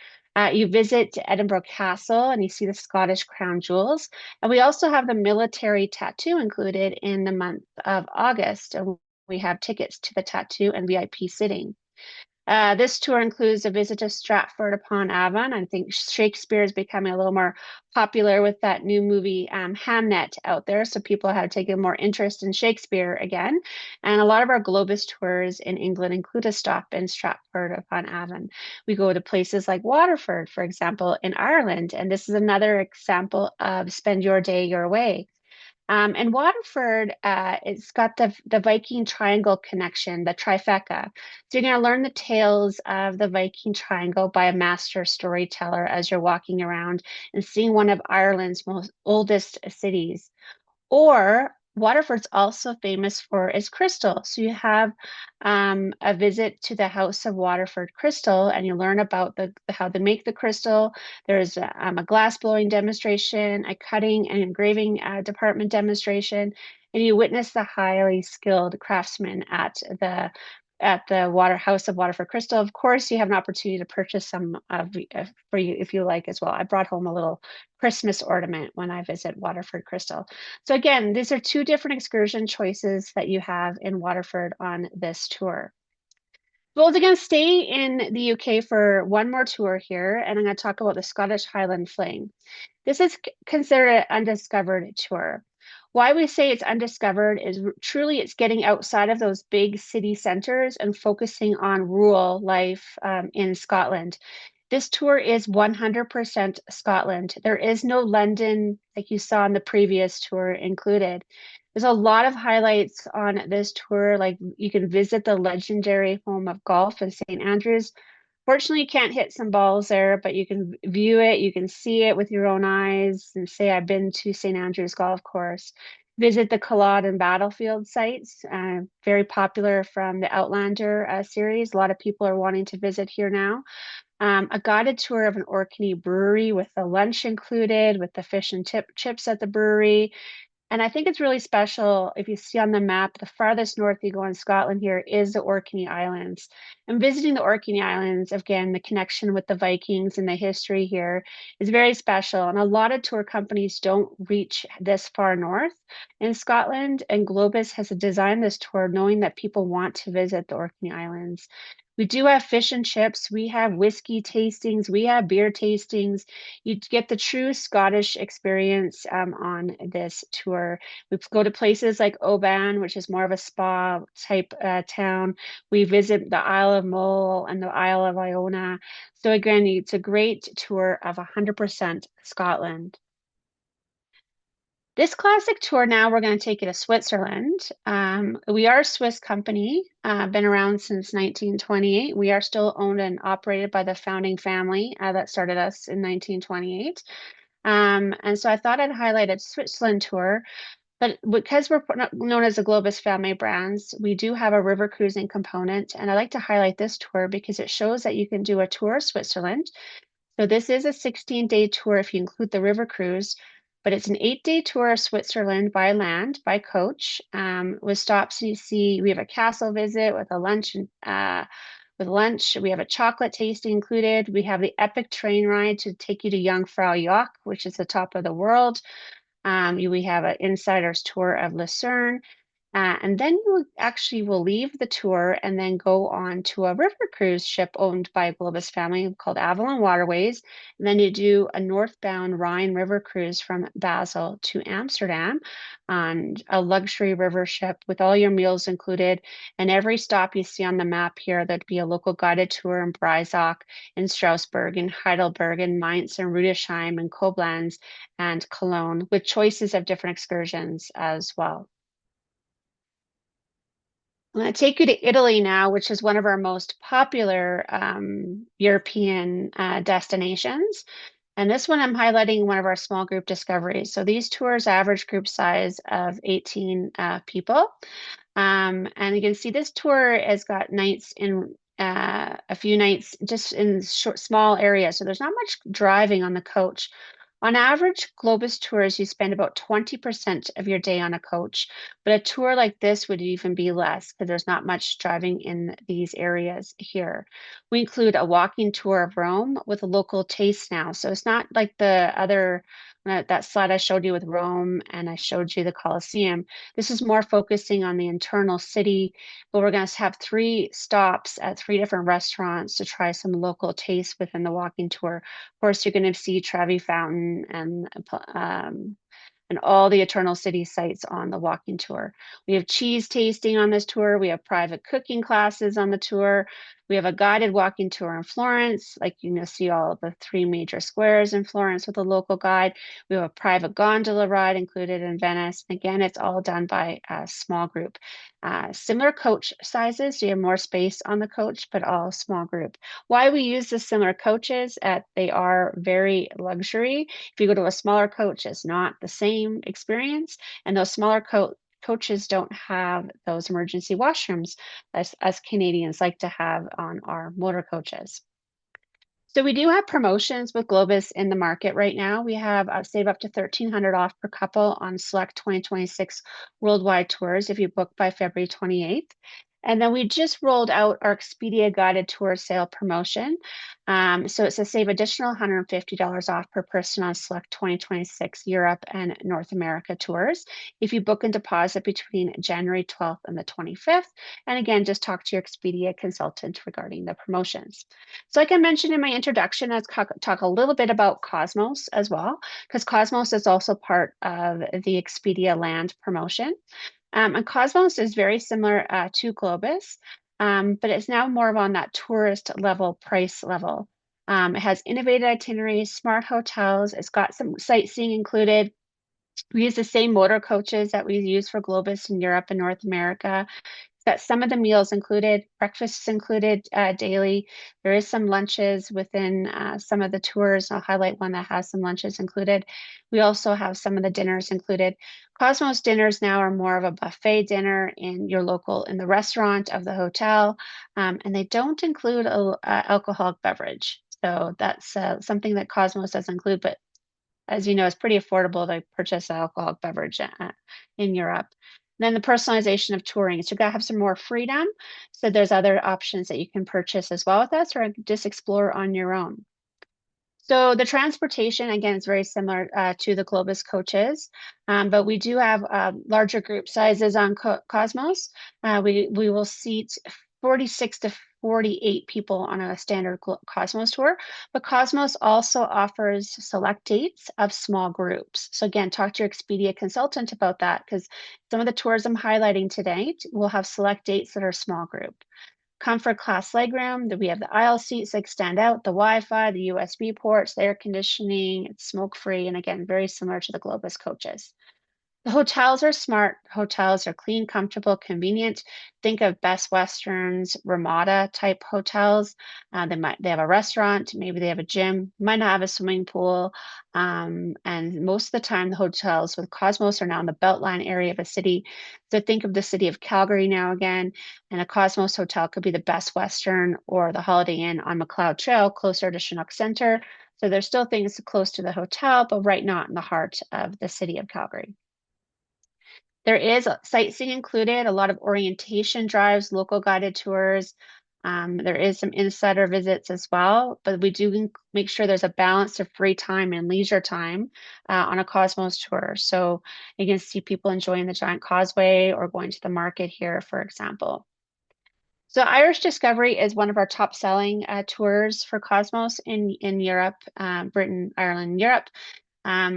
You visit Edinburgh Castle and you see the Scottish crown jewels. And we also have the military tattoo included in the month of August. And we have tickets to the tattoo and VIP sitting. This tour includes a visit to Stratford upon Avon. I think Shakespeare is becoming a little more popular with that new movie Hamnet out there. So people have taken more interest in Shakespeare again. And a lot of our Globus tours in England include a stop in Stratford upon Avon. We go to places like Waterford, for example, in Ireland. And this is another example of spend your day your way. And Waterford, it's got the Viking Triangle connection, the trifecta. So you're going to learn the tales of the Viking Triangle by a master storyteller as you're walking around and seeing one of Ireland's most oldest cities. Or Waterford's also famous for its crystal. So you have a visit to the House of Waterford Crystal, and you learn about how they make the crystal. There's a glass blowing demonstration, a cutting and engraving department demonstration, and you witness the highly skilled craftsmen at the House of Waterford Crystal. Of course, you have an opportunity to purchase some for you if you like as well. I brought home a little Christmas ornament when I visit Waterford Crystal. So again, these are two different excursion choices that you have in Waterford on this tour. Well, we're going to stay in the UK for one more tour here, and I'm going to talk about the Scottish Highland Fling. This is considered an undiscovered tour. Why we say it's undiscovered is truly it's getting outside of those big city centers and focusing on rural life in Scotland. This tour is 100% Scotland. There is no London like you saw in the previous tour included. There's a lot of highlights on this tour, like you can visit the legendary home of golf in St. Andrews. Fortunately, you can't hit some balls there, but you can view it, you can see it with your own eyes and say, I've been to St. Andrews Golf Course. Visit the Culloden Battlefield sites, very popular from the Outlander series. A lot of people are wanting to visit here now. A guided tour of an Orkney brewery with the lunch included, with the fish and chips at the brewery. And I think it's really special if you see on the map, the farthest north you go in Scotland here is the Orkney Islands. And visiting the Orkney Islands, again, the connection with the Vikings and the history here is very special. And a lot of tour companies don't reach this far north in Scotland. And Globus has designed this tour knowing that people want to visit the Orkney Islands. We do have fish and chips. We have whiskey tastings. We have beer tastings. You get the true Scottish experience on this tour. We go to places like Oban, which is more of a spa type town. We visit the Isle of Mull and the Isle of Iona. So again, it's a great tour of 100% Scotland. This classic tour now, we're going to take you to Switzerland. We are a Swiss company, been around since 1928. We are still owned and operated by the founding family that started us in 1928. And so I thought I'd highlight a Switzerland tour, but because we're known as the Globus family brands, we do have a river cruising component. And I like to highlight this tour because it shows that you can do a tour of Switzerland. So this is a 16-day tour if you include the river cruise, but it's an 8-day tour of Switzerland by land, by coach, with stops. You see, we have a castle visit with a lunch with lunch. We have a chocolate tasting included. We have the epic train ride to take you to Jungfrau Joch, which is the top of the world. We have an insider's tour of Lucerne. And then you actually will leave the tour and then go on to a river cruise ship owned by a Globus family called Avalon Waterways. And then you do a northbound Rhine river cruise from Basel to Amsterdam on a luxury river ship with all your meals included. And every stop you see on the map here, there'd be a local guided tour in Breisach, in Strasbourg, in Heidelberg, in Mainz, and Rudesheim, and Koblenz, and Cologne, with choices of different excursions as well. I'm going to take you to Italy now, which is one of our most popular European destinations. And this one I'm highlighting one of our small group discoveries. So these tours average group size of 18 people. And you can see this tour has got nights in a few nights just in short, small areas. So there's not much driving on the coach. On average, Globus tours, you spend about 20% of your day on a coach, but a tour like this would even be less because there's not much driving in these areas here. We include a walking tour of Rome with a local taste now. So it's not like the other, that slide I showed you with Rome and I showed you the Colosseum. This is more focusing on the internal city, but we're going to have 3 stops at 3 different restaurants to try some local tastes within the walking tour. Of course, you're going to see Trevi Fountain and all the Eternal City sites on the walking tour. We have cheese tasting on this tour. We have private cooking classes on the tour. We have a guided walking tour in Florence, like you know, see all of the 3 major squares in Florence with a local guide. We have a private gondola ride included in Venice. Again, it's all done by a small group. Similar coach sizes, so you have more space on the coach, but all small group. Why we use the similar coaches? They are very luxury. If you go to a smaller coach, it's not the same experience, and those smaller coaches don't have those emergency washrooms as us Canadians like to have on our motor coaches. So we do have promotions with Globus in the market right now. We have save up to $1,300 off per couple on select 2026 worldwide tours if you book by February 28th. And then we just rolled out our Expedia guided tour sale promotion. So it's a save additional $150 off per person on select 2026 Europe and North America tours if you book and deposit between January 12th and the 25th. And again, just talk to your Expedia consultant regarding the promotions. So like I mentioned in my introduction, let's talk a little bit about Cosmos as well, because Cosmos is also part of the Expedia Land promotion. And Cosmos is very similar to Globus, but it's now more on that tourist level price level. It has innovative itineraries, smart hotels. It's got some sightseeing included. We use the same motor coaches that we use for Globus in Europe and North America. Got some of the meals included, breakfasts included daily. There is some lunches within some of the tours. I'll highlight one that has some lunches included. We also have some of the dinners included. Cosmos dinners now are more of a buffet dinner in the restaurant of the hotel, and they don't include a alcoholic beverage. So that's something that Cosmos doesn't include, but as you know, it's pretty affordable to purchase an alcoholic beverage in Europe. Then the personalization of touring. So you got to have some more freedom. So there's other options that you can purchase as well with us or just explore on your own. So the transportation, again, is very similar to the Globus coaches, but we do have larger group sizes on Cosmos. We will seat 46 to 48 people on a standard Cosmos tour, but Cosmos also offers select dates of small groups. So again, talk to your Expedia consultant about that because some of the tours I'm highlighting today will have select dates that are small group. Comfort class legroom, that we have the aisle seats that extend out, the Wi-Fi, the USB ports, the air conditioning, it's smoke-free, and again, very similar to the Globus coaches. The hotels are smart. Hotels are clean, comfortable, convenient. Think of Best Westerns, Ramada type hotels. They have a restaurant, maybe they have a gym, might not have a swimming pool. And most of the time, the hotels with Cosmos are now in the Beltline area of a city. So think of the city of Calgary now again, and a Cosmos hotel could be the Best Western or the Holiday Inn on McLeod Trail, closer to Chinook Center. So there's still things close to the hotel, but right not in the heart of the city of Calgary. There is sightseeing included, a lot of orientation drives, local guided tours. There is some insider visits as well, but we do make sure there's a balance of free time and leisure time on a Cosmos tour. So you can see people enjoying the giant causeway or going to the market here, for example. So Irish Discovery is one of our top selling tours for Cosmos in Europe, Britain, Ireland, Europe.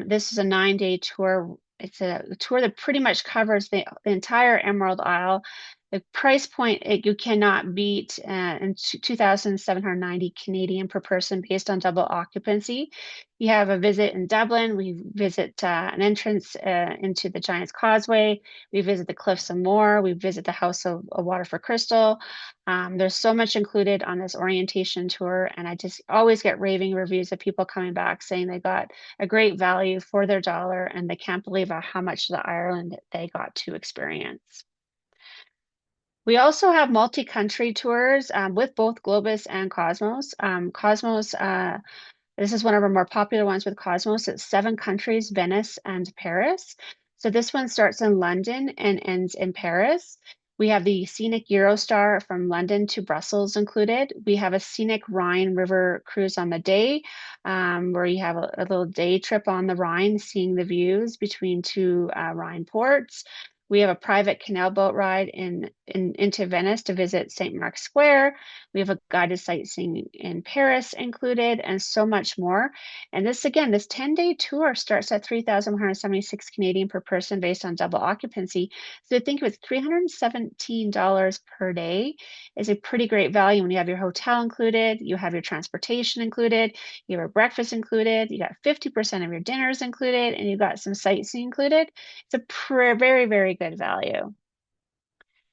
This is a 9-day tour. It's a tour that pretty much covers the entire Emerald Isle. The price point you cannot beat in 2,790 Canadian per person based on double occupancy. You have a visit in Dublin. We visit an entrance into the Giant's Causeway. We visit the Cliffs of Moher. We visit the House of Water for Crystal. There's so much included on this orientation tour, and I just always get raving reviews of people coming back saying they got a great value for their dollar and they can't believe how much of the Ireland they got to experience. We also have multi-country tours with both Globus and Cosmos. Cosmos, This is one of our more popular ones with Cosmos. It's 7 countries, Venice and Paris. So this one starts in London and ends in Paris. We have the scenic Eurostar from London to Brussels included. We have a scenic Rhine River cruise on the day, where you have a little day trip on the Rhine, seeing the views between two Rhine ports. We have a private canal boat ride into Venice to visit St. Mark's Square. We have a guided sightseeing in Paris included, and so much more. And this, again, this 10-day tour starts at 3,176 Canadian per person based on double occupancy. So I think it was $317 per day is a pretty great value when you have your hotel included, you have your transportation included, you have a breakfast included, you got 50% of your dinners included, and you've got some sightseeing included. It's a very, very good value.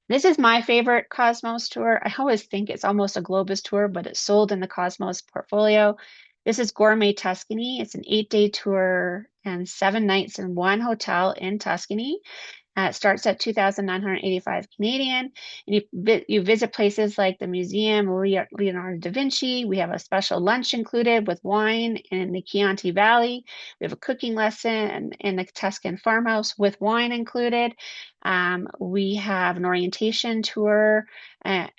This is my favorite Cosmos tour. I always think it's almost a Globus tour, but it's sold in the Cosmos portfolio. This is Gourmet Tuscany. It's an 8-day tour and 7 nights in one hotel in Tuscany. It starts at 2,985 Canadian. And you visit places like the Museum Leonardo da Vinci. We have a special lunch included with wine in the Chianti Valley. We have a cooking lesson in the Tuscan farmhouse with wine included. We have an orientation tour, and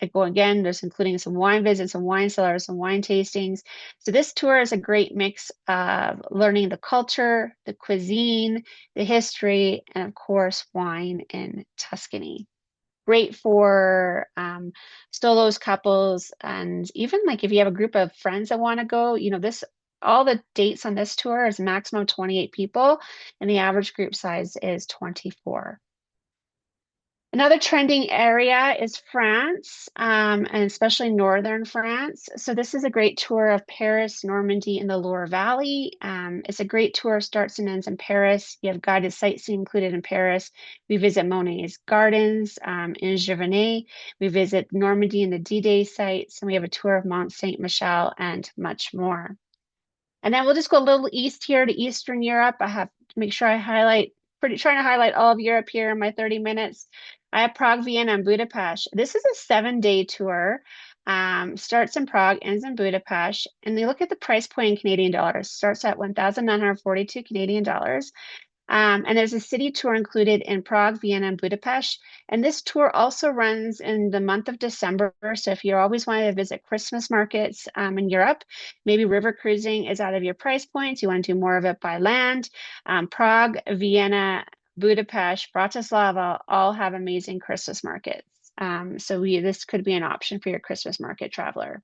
I go again, there's including some wine visits, some wine cellars, some wine tastings. So this tour is a great mix of learning the culture, the cuisine, the history, and of course, wine in Tuscany. Great for solos, couples, and even like if you have a group of friends that want to go, all the dates on this tour is maximum 28 people, and the average group size is 24. Another trending area is France, and especially northern France. So this is a great tour of Paris, Normandy, and the Loire Valley. It's a great tour, starts and ends in Paris. You have guided sightseeing included in Paris. We visit Monet's gardens in Giverny. We visit Normandy and the D-Day sites, and we have a tour of Mont Saint-Michel and much more. And then we'll just go a little east here to Eastern Europe. I have to make sure I trying to highlight all of Europe here in my 30 minutes. I have Prague, Vienna, and Budapest. This is a 7-day tour. Starts in Prague, ends in Budapest. And you look at the price point in Canadian dollars. Starts at 1,942 Canadian dollars. And there's a city tour included in Prague, Vienna, and Budapest. And this tour also runs in the month of December. So if you're always wanting to visit Christmas markets in Europe, maybe river cruising is out of your price points. You want to do more of it by land. Prague, Vienna, Budapest, Bratislava all have amazing Christmas markets. So this could be an option for your Christmas market traveler.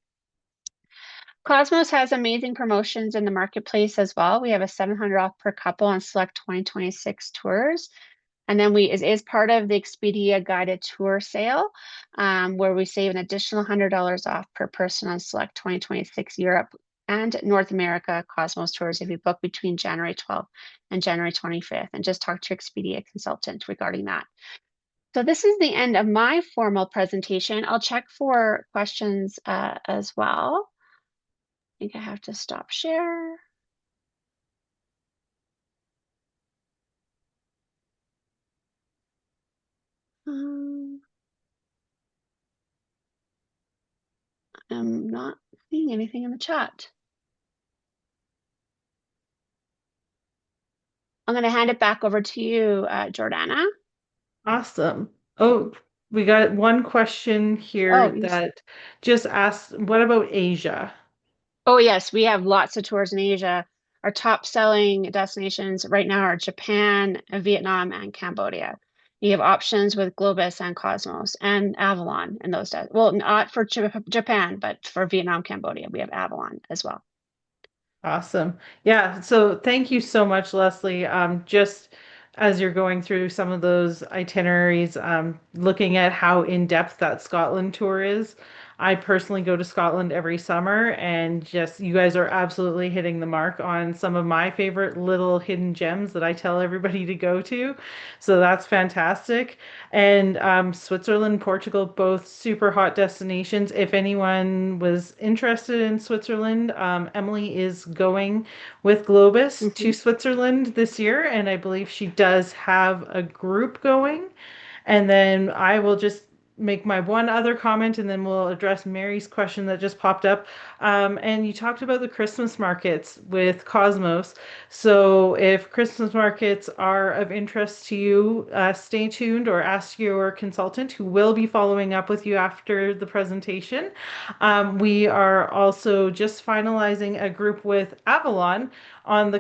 Cosmos has amazing promotions in the marketplace as well. We have a $700 off per couple on select 2026 tours. And then is part of the Expedia guided tour sale, where we save an additional $100 off per person on select 2026 Europe and North America Cosmos tours if you book between January 12th and January 25th. And just talk to your Expedia consultant regarding that. So this is the end of my formal presentation. I'll check for questions as well. I think I have to stop share. I'm not seeing anything in the chat. I'm going to hand it back over to you, Jordana. Awesome. Oh, we got one question here that just asked, what about Asia? Oh, yes, we have lots of tours in Asia. Our top selling destinations right now are Japan, Vietnam, and Cambodia. You have options with Globus and Cosmos and Avalon in those days. Well, not for Japan, but for Vietnam, Cambodia, we have Avalon as well. Awesome. Yeah. So thank you so much, Leslie. Just as you're going through some of those itineraries, looking at how in-depth that Scotland tour is. I personally go to Scotland every summer, and just you guys are absolutely hitting the mark on some of my favorite little hidden gems that I tell everybody to go to. So that's fantastic. And Switzerland, Portugal, both super hot destinations. If anyone was interested in Switzerland, Emily is going with Globus to Switzerland this year, and I believe she does have a group going. And then I will just make my one other comment and then we'll address Mary's question that just popped up. And you talked about the Christmas markets with Cosmos. So if Christmas markets are of interest to you, stay tuned or ask your consultant who will be following up with you after the presentation. We are also just finalizing a group with Avalon on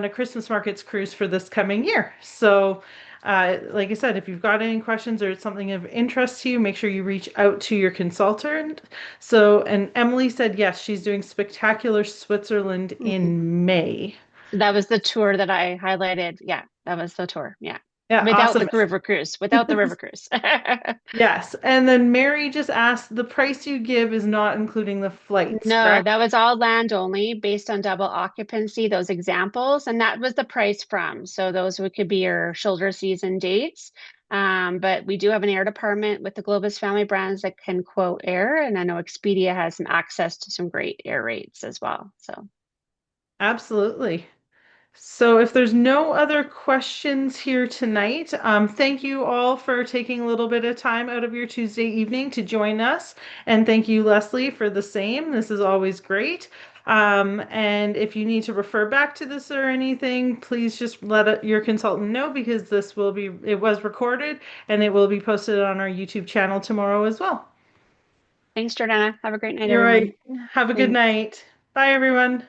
a Christmas markets cruise for this coming year. So like I said, if you've got any questions or it's something of interest to you, make sure you reach out to your consultant. So, and Emily said, yes, she's doing Spectacular Switzerland Mhm. in May. So that was the tour that I highlighted. Yeah, that was the tour. Yeah. Yeah, Without awesome. the river cruise, without the river cruise. Yes. And then Mary just asked, the price you give is not including the flights, No, correct? that was all land only based on double occupancy, those examples. And that was the price from. So those could be your shoulder season dates. But we do have an air department with the Globus family brands that can quote air. And I know Expedia has some access to some great air rates as well. So Absolutely. So if there's no other questions here tonight, thank you all for taking a little bit of time out of your Tuesday evening to join us. And thank you, Leslie, for the same. This is always great. And if you need to refer back to this or anything, please just let your consultant know because it was recorded and it will be posted on our YouTube channel tomorrow as well. thanks, Jordana. Have a great night, You're everyone. right. Have a good Thanks. night. Bye, everyone.